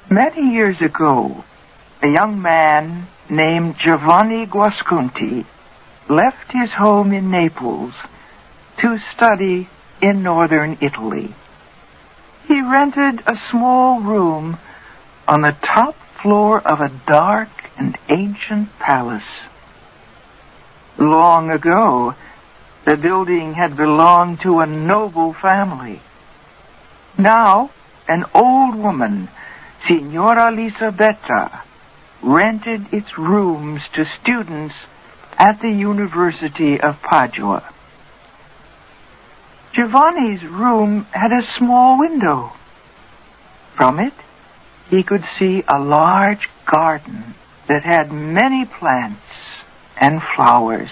Many years ago, a young man named Giovanni Guasconti left his home in Naples to study in northern Italy. He rented a small room on the top floor of a dark and ancient palace. Long ago, the building had belonged to a noble family. Now, an old woman, Signora Lisabetta, rented its rooms to students at the University of Padua. Giovanni's room had a small window. From it, he could see a large garden that had many plants and flowers.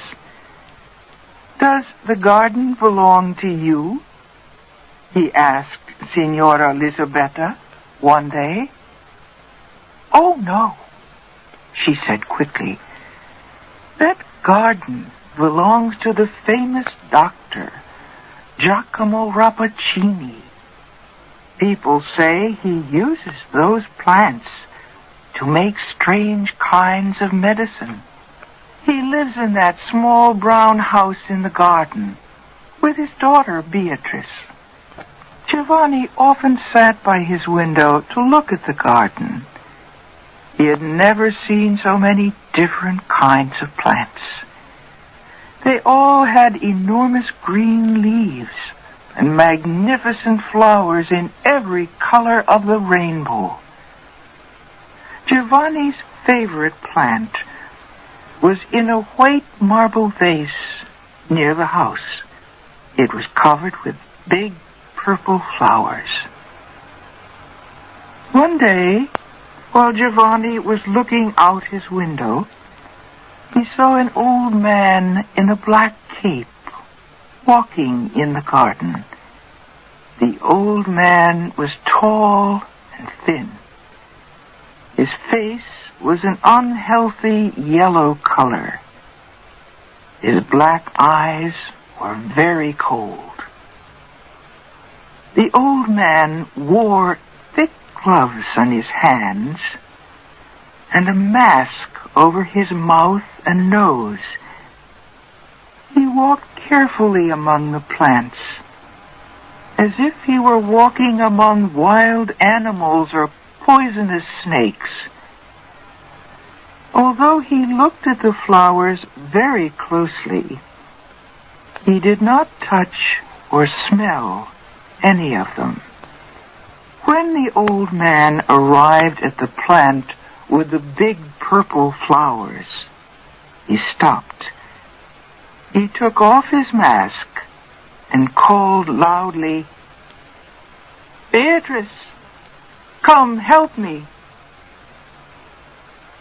"Does the garden belong to you?" he asked Signora Lisabetta one day. "Oh, no," she said quickly. "That garden belongs to the famous doctor, Giacomo Rappaccini. People say he uses those plants to make strange kinds of medicine. He lives in that small brown house in the garden with his daughter Beatrice." Giovanni often sat by his window to look at the garden. He had never seen so many different kinds of plants. They all had enormous green leaves and magnificent flowers in every color of the rainbow. Giovanni's favorite plant was in a white marble vase near the house. It was covered with big purple flowers. One day, while Giovanni was looking out his window, he saw an old man in a black cape walking in the garden. The old man was tall and thin. His face was an unhealthy yellow color. His black eyes were very cold. The old man wore thick gloves on his hands and a mask over his mouth and nose. He walked carefully among the plants, as if he were walking among wild animals or poisonous snakes. Although he looked at the flowers very closely, he did not touch or smell any of them. When the old man arrived at the plant with the big purple flowers, he stopped. He took off his mask and called loudly, "Beatrice, come help me."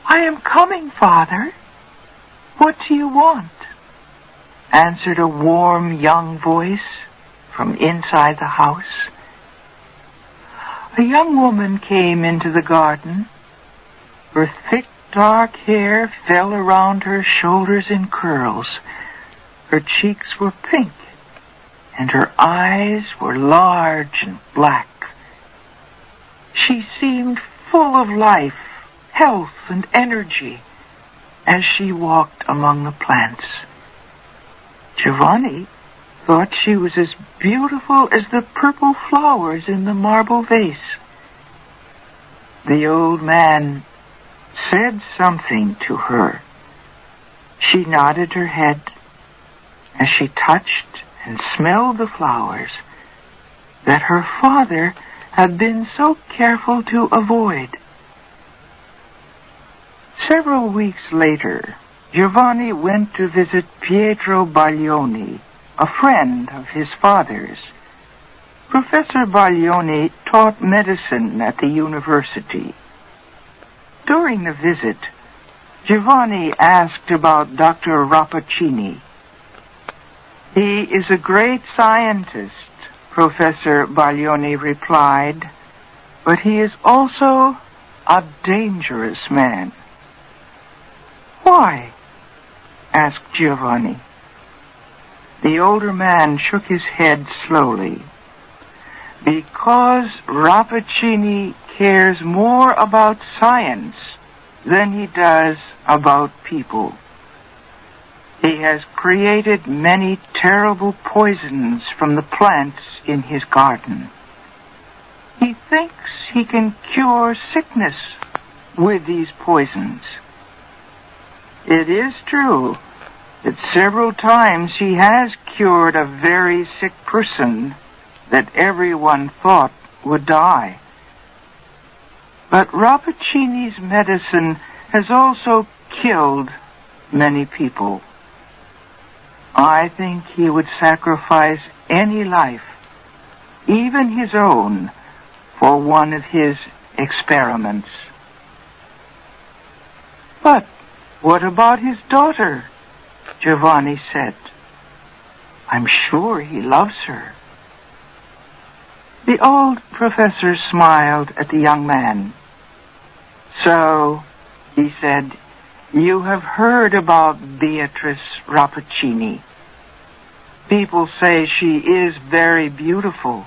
"I am coming, Father. What do you want?" answered a warm young voice from inside the house. A young woman came into the garden. Her thick, dark hair fell around her shoulders in curls. Her cheeks were pink, and her eyes were large and black. She seemed full of life, health, and energy as she walked among the plants. Giovanni thought she was as beautiful as the purple flowers in the marble vase. The old man said something to her. She nodded her head as she touched and smelled the flowers that her father had been so careful to avoid. Several weeks later, Giovanni went to visit Pietro Baglioni, a friend of his father's. Professor Baglioni taught medicine at the university. During the visit, Giovanni asked about Dr. Rappaccini. "He is a great scientist," Professor Baglioni replied, "but he is also a dangerous man." "Why?" asked Giovanni. The older man shook his head slowly. Because Rappaccini cares more about science than he does about people. He has created many terrible poisons from the plants in his garden. He thinks he can cure sickness with these poisons. It is true that several times he has cured a very sick person that everyone thought would die. But Rappaccini's medicine has also killed many people. I think he would sacrifice any life, even his own, for one of his experiments. But what about his daughter? Giovanni said. I'm sure he loves her. The old professor smiled at the young man. So, he said, you have heard about Beatrice Rappaccini. People say she is very beautiful.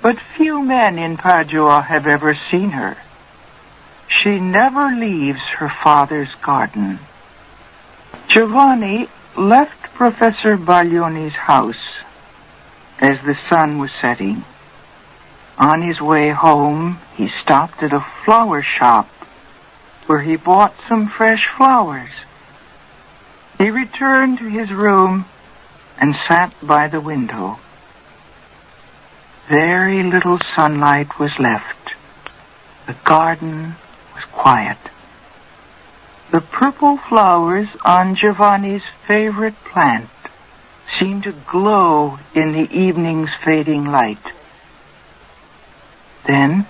But few men in Padua have ever seen her. She never leaves her father's garden. Giovanni left Professor Baglioni's house as the sun was setting. On his way home, he stopped at a flower shop where he bought some fresh flowers. He returned to his room and sat by the window. Very little sunlight was left. The garden was quiet. The purple flowers on Giovanni's favorite plant seemed to glow in the evening's fading light. Then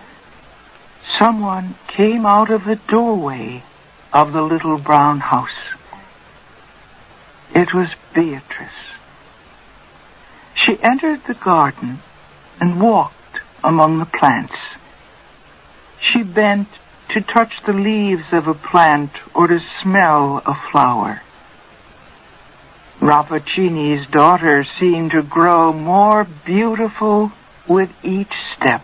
someone came out of the doorway of the little brown house. It was Beatrice. She entered the garden and walked among the plants. She bent to touch the leaves of a plant or to smell a flower. Rappaccini's daughter seemed to grow more beautiful with each step.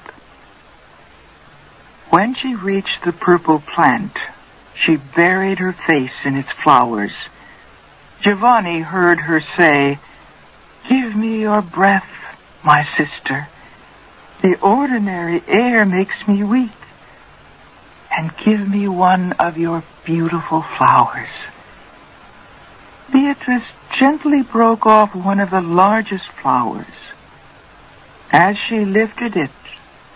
When she reached the purple plant, she buried her face in its flowers. Giovanni heard her say, "Give me your breath, my sister. The ordinary air makes me weak. And give me one of your beautiful flowers." Beatrice gently broke off one of the largest flowers. As she lifted it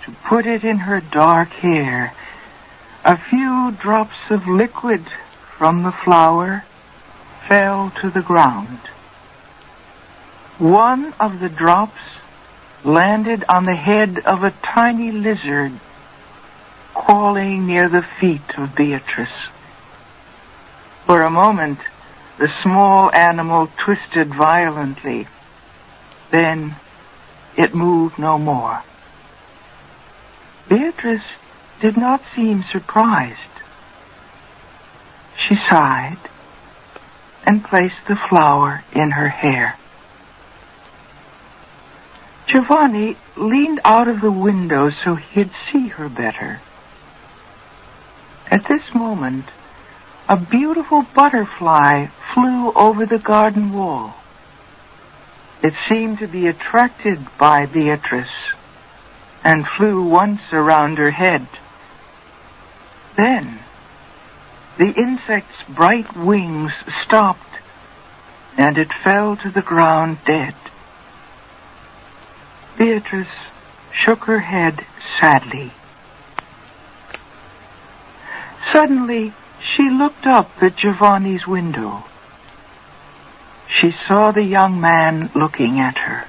to put it in her dark hair, a few drops of liquid from the flower fell to the ground. One of the drops landed on the head of a tiny lizard crawling near the feet of Beatrice. For a moment, the small animal twisted violently. Then it moved no more. Beatrice did not seem surprised. She sighed and placed the flower in her hair. Giovanni leaned out of the window so he'd see her better. At this moment, a beautiful butterfly flew over the garden wall. It seemed to be attracted by Beatrice and flew once around her head. Then, the insect's bright wings stopped and it fell to the ground dead. Beatrice shook her head sadly. Suddenly, she looked up at Giovanni's window. She saw the young man looking at her.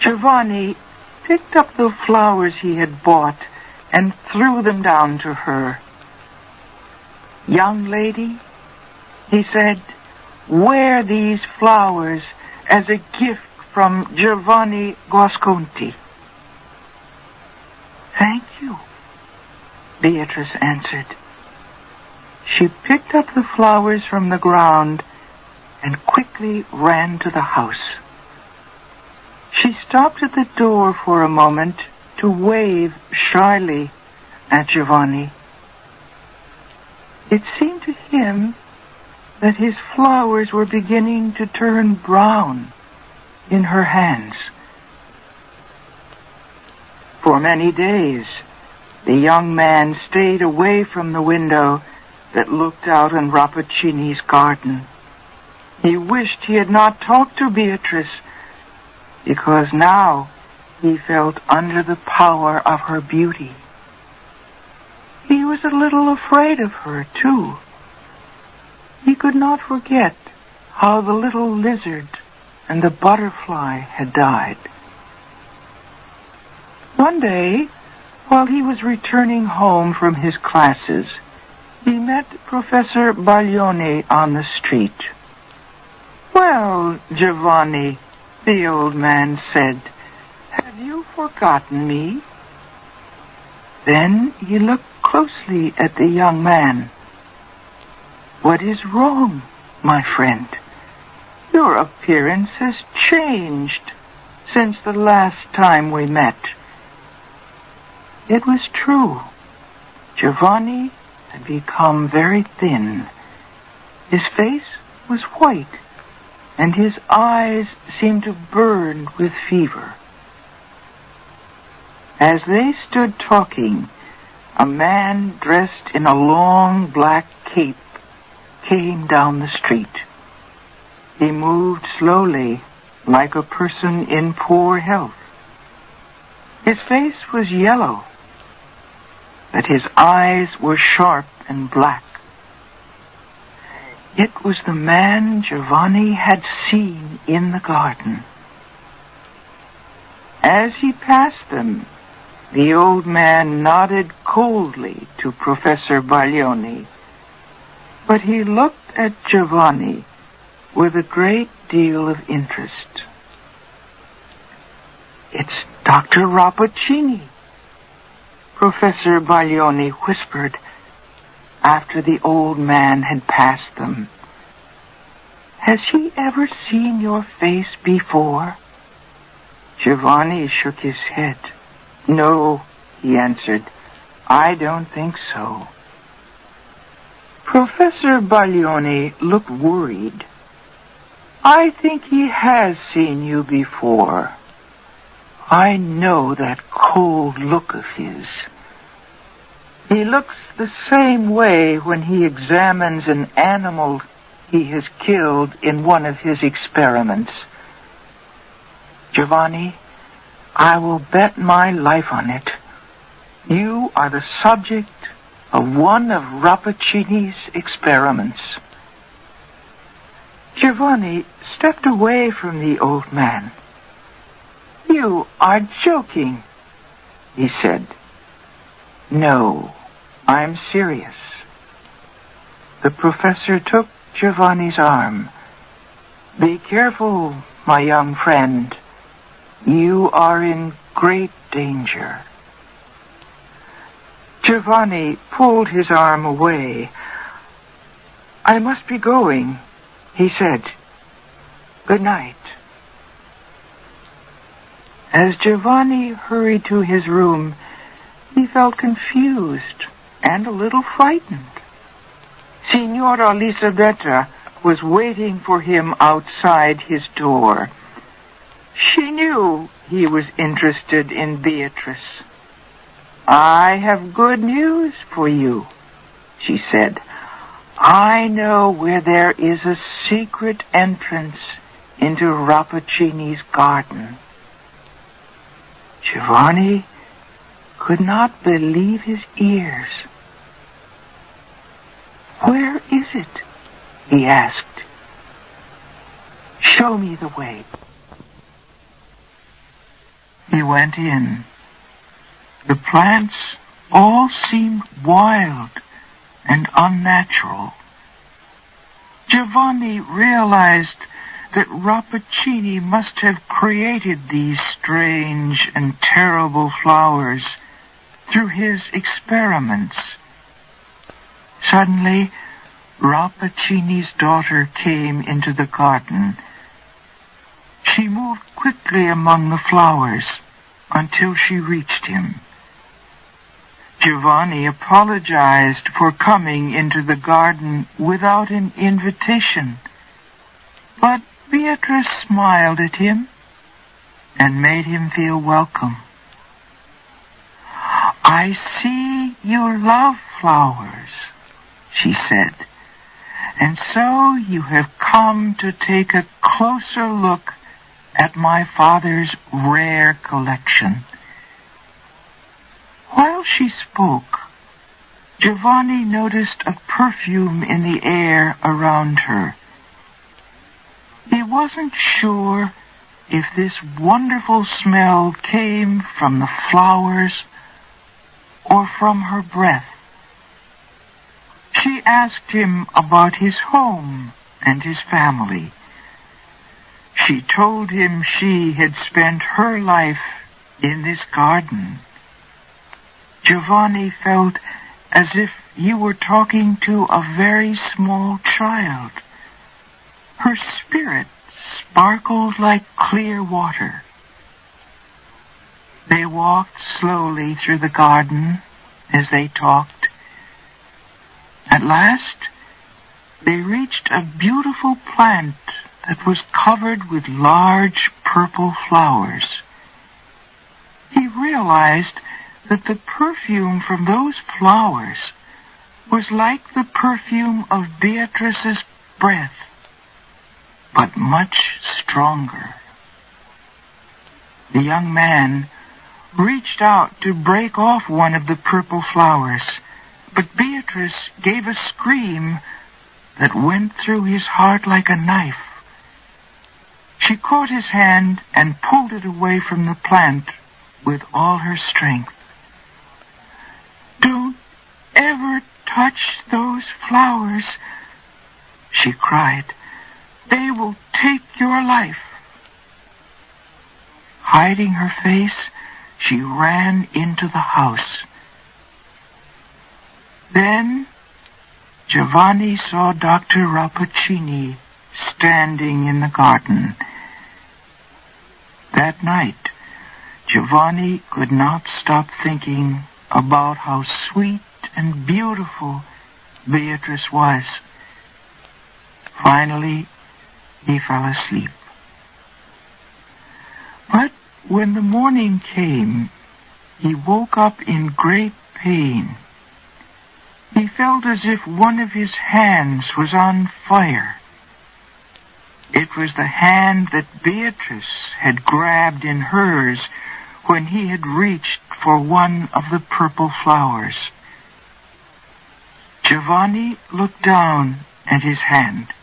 Giovanni picked up the flowers he had bought and threw them down to her. "Young lady," he said, "wear these flowers as a gift from Giovanni Guasconti." "Thank you," Beatrice answered. She picked up the flowers from the ground and quickly ran to the house. She stopped at the door for a moment to wave shyly at Giovanni. It seemed to him that his flowers were beginning to turn brown in her hands. For many days, the young man stayed away from the window that looked out on Rappaccini's garden. He wished he had not talked to Beatrice, because now he felt under the power of her beauty. He was a little afraid of her, too. He could not forget how the little lizard and the butterfly had died. One day, while he was returning home from his classes, he met Professor Baglioni on the street. "Well, Giovanni," the old man said, "have you forgotten me?" Then he looked closely at the young man. "What is wrong, my friend? Your appearance has changed since the last time we met." It was true. Giovanni had become very thin. His face was white, and his eyes seemed to burn with fever. As they stood talking, a man dressed in a long black cape came down the street. He moved slowly, like a person in poor health. His face was yellow, but his eyes were sharp and black. It was the man Giovanni had seen in the garden. As he passed them, the old man nodded coldly to Professor Baglioni, but he looked at Giovanni with a great deal of interest. "It's Dr. Rappaccini," Professor Baglioni whispered after the old man had passed them. "Has he ever seen your face before?" Giovanni shook his head. "No," he answered, "I don't think so." Professor Baglioni looked worried. "I think he has seen you before. I know that cold look of his. He looks the same way when he examines an animal he has killed in one of his experiments. Giovanni, I will bet my life on it. You are the subject of one of Rappaccini's experiments." Giovanni stepped away from the old man. "You are joking," he said. "No, I'm serious." The professor took Giovanni's arm. "Be careful, my young friend. You are in great danger." Giovanni pulled his arm away. "I must be going," he said. "Good night." As Giovanni hurried to his room, he felt confused and a little frightened. Signora Elisabetta was waiting for him outside his door. She knew he was interested in Beatrice. "I have good news for you," she said. "I know where there is a secret entrance into Rappaccini's garden." Giovanni could not believe his ears. "Where is it?" he asked. "Show me the way." He went in. The plants all seemed wild and unnatural. Giovanni realized that Rappaccini must have created these strange and terrible flowers through his experiments. Suddenly, Rappaccini's daughter came into the garden. She moved quickly among the flowers until she reached him. Giovanni apologized for coming into the garden without an invitation, but Beatrice smiled at him and made him feel welcome. "I see you love flowers," she said, "and so you have come to take a closer look at my father's rare collection." While she spoke, Giovanni noticed a perfume in the air around her. He wasn't sure if this wonderful smell came from the flowers or from her breath. She asked him about his home and his family. She told him she had spent her life in this garden. Giovanni felt as if he were talking to a very small child. Her spirit sparkled like clear water. They walked slowly through the garden as they talked. At last, they reached a beautiful plant that was covered with large purple flowers. He realized that the perfume from those flowers was like the perfume of Beatrice's breath, but much stronger. The young man reached out to break off one of the purple flowers, but Beatrice gave a scream that went through his heart like a knife. She caught his hand and pulled it away from the plant with all her strength. "Don't ever touch those flowers," she cried. "They will take your life." Hiding her face, she ran into the house. Then Giovanni saw Dr. Rappaccini standing in the garden. That night, Giovanni could not stop thinking about how sweet and beautiful Beatrice was. Finally, he fell asleep. But when the morning came, he woke up in great pain. He felt as if one of his hands was on fire. It was the hand that Beatrice had grabbed in hers when he had reached for one of the purple flowers. Giovanni looked down at his hand.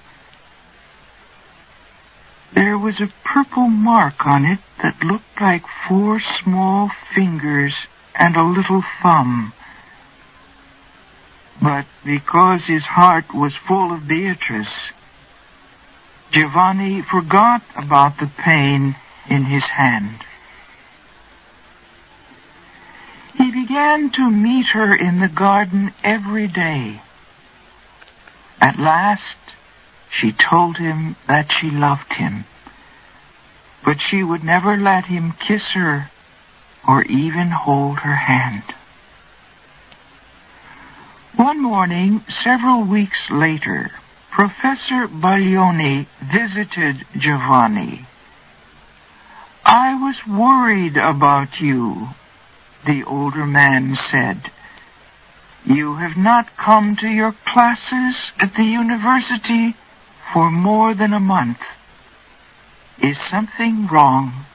There was a purple mark on it that looked like 4 small fingers and a little thumb. But because his heart was full of Beatrice, Giovanni forgot about the pain in his hand. He began to meet her in the garden every day. At last, she told him that she loved him, but she would never let him kiss her or even hold her hand. One morning, several weeks later, Professor Baglioni visited Giovanni. "I was worried about you," the older man said. "You have not come to your classes at the university for more than a month. Is something wrong?"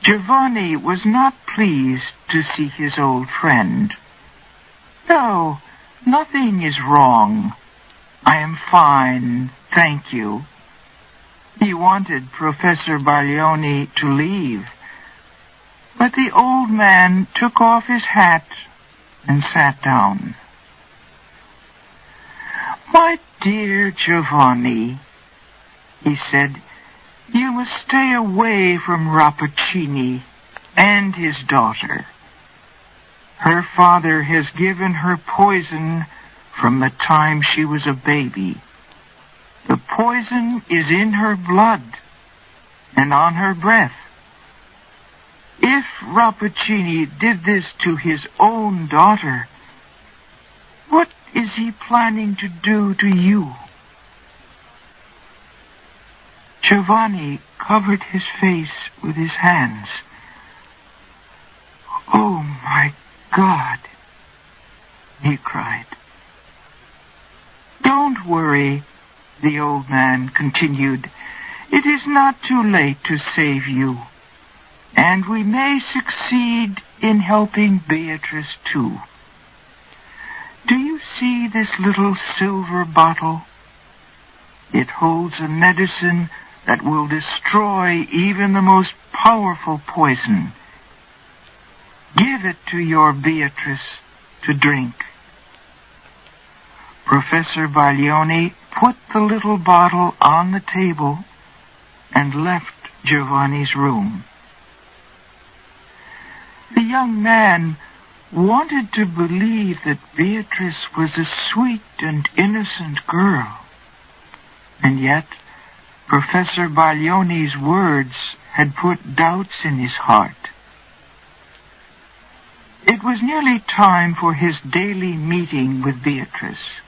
Giovanni was not pleased to see his old friend. "No, nothing is wrong. I am fine, thank you." He wanted Professor Baglioni to leave, but the old man took off his hat and sat down. "My dear Giovanni," he said, "you must stay away from Rappaccini and his daughter. Her father has given her poison from the time she was a baby. The poison is in her blood, and on her breath. If Rappaccini did this to his own daughter, what is he planning to do to you? Giovanni covered his face with his hands. "Oh, my God," he cried. "Don't worry," the old man continued. "It is not too late to save you, and we may succeed in helping Beatrice too. Do you see this little silver bottle? It holds a medicine that will destroy even the most powerful poison. Give it to your Beatrice to drink." Professor Baglioni put the little bottle on the table and left Giovanni's room. The young man wanted to believe that Beatrice was a sweet and innocent girl, and yet Professor Baglioni's words had put doubts in his heart. It was nearly time for his daily meeting with Beatrice.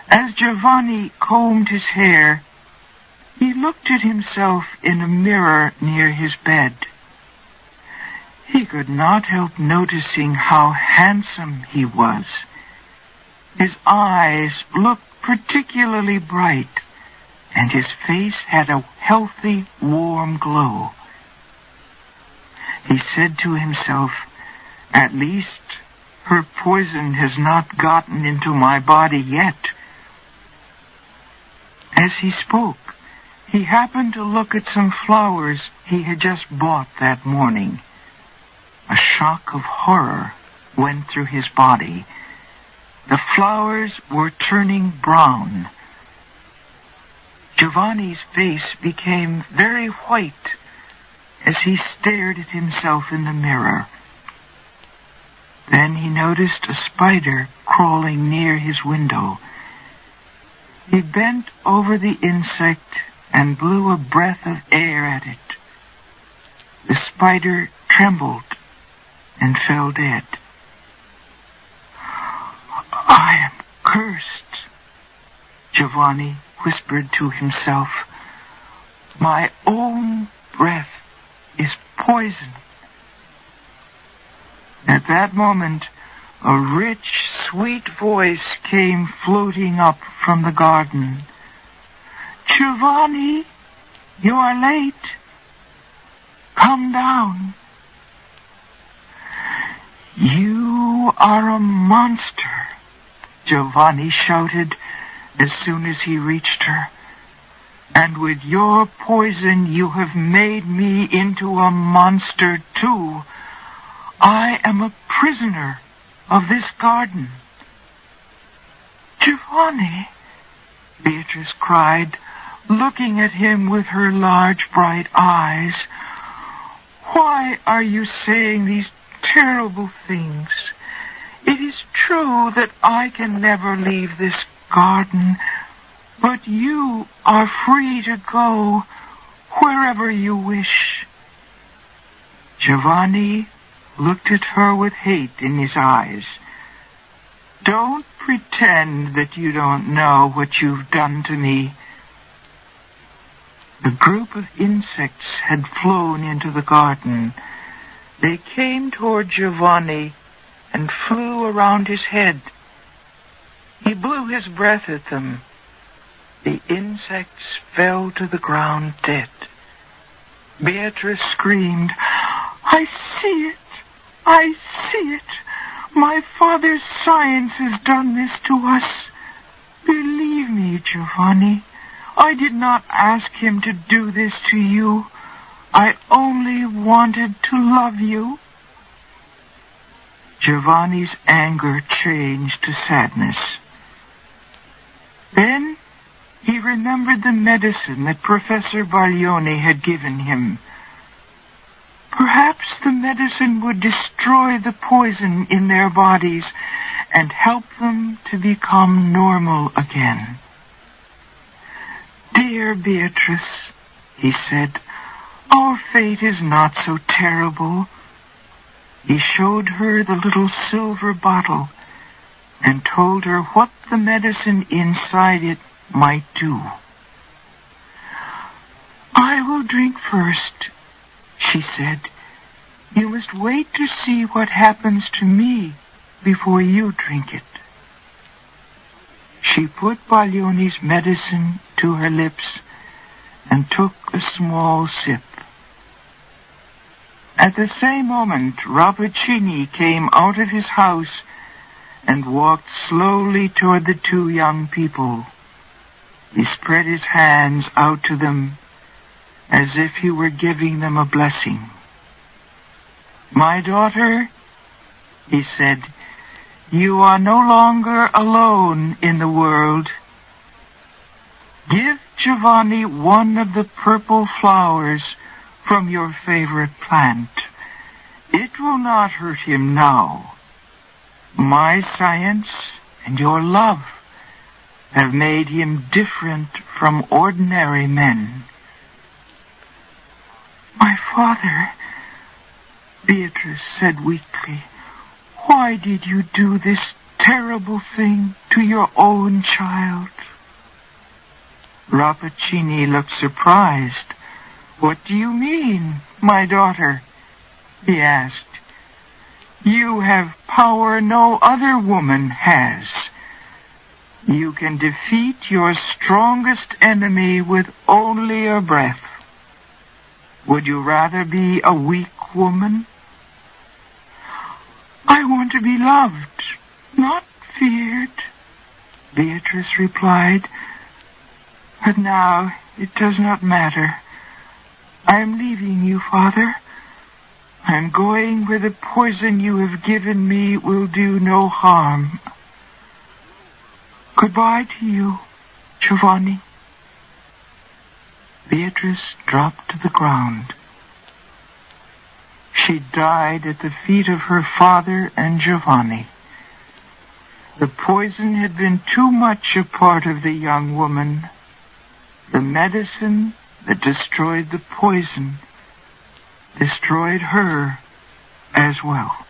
As Giovanni combed his hair, he looked at himself in a mirror near his bed. He could not help noticing how handsome he was. His eyes looked particularly bright, and his face had a healthy, warm glow. He said to himself, "At least her poison has not gotten into my body yet." As he spoke, he happened to look at some flowers he had just bought that morning. A shock of horror went through his body. The flowers were turning brown. Giovanni's face became very white as he stared at himself in the mirror. Then he noticed a spider crawling near his window. He bent over the insect and blew a breath of air at it. The spider trembled and fell dead. "I am cursed," Giovanni whispered to himself. "My own breath is poison." At that moment, a rich, sweet voice came floating up from the garden. "Giovanni, you are late. Come down." "You are a monster," Giovanni shouted as soon as he reached her. "And with your poison you have made me into a monster too. I am a prisoner of this garden." "Giovanni," Beatrice cried, looking at him with her large bright eyes, "why are you saying these terrible things? It is true that I can never leave this garden, but you are free to go wherever you wish." Giovanni looked at her with hate in his eyes. "Don't pretend that you don't know what you've done to me." A group of insects had flown into the garden. They came toward Giovanni and flew around his head. He blew his breath at them. The insects fell to the ground dead. Beatrice screamed, "I see it! I see it! My father's science has done this to us. Believe me, Giovanni, I did not ask him to do this to you. I only wanted to love you." Giovanni's anger changed to sadness. Then he remembered the medicine that Professor Baglioni had given him. Perhaps the medicine would destroy the poison in their bodies and help them to become normal again. "Dear Beatrice," He said, "Our fate is not so terrible." He showed her the little silver bottle and told her what the medicine inside it might do. "I will drink first," she said. "You must wait to see what happens to me before you drink it." She put Baglioni's medicine to her lips and took a small sip. At the same moment, Rappaccini came out of his house and walked slowly toward the two young people. He spread his hands out to them as if he were giving them a blessing. "My daughter," he said, "you are no longer alone in the world. Give Giovanni one of the purple flowers from your favorite plant. It will not hurt him now. My science and your love have made him different from ordinary men." "My father," Beatrice said weakly, "why did you do this terrible thing to your own child?" Rappaccini looked surprised. "What do you mean, my daughter?" he asked. "You have power no other woman has. You can defeat your strongest enemy with only a breath. Would you rather be a weak woman?" "I want to be loved, not feared," Beatrice replied. "But now it does not matter. I am leaving you, Father. I am going where the poison you have given me will do no harm. Goodbye to you, Giovanni." Beatrice dropped to the ground. She died at the feet of her father and Giovanni. The poison had been too much a part of the young woman. The medicine that destroyed the poison destroyed her as well.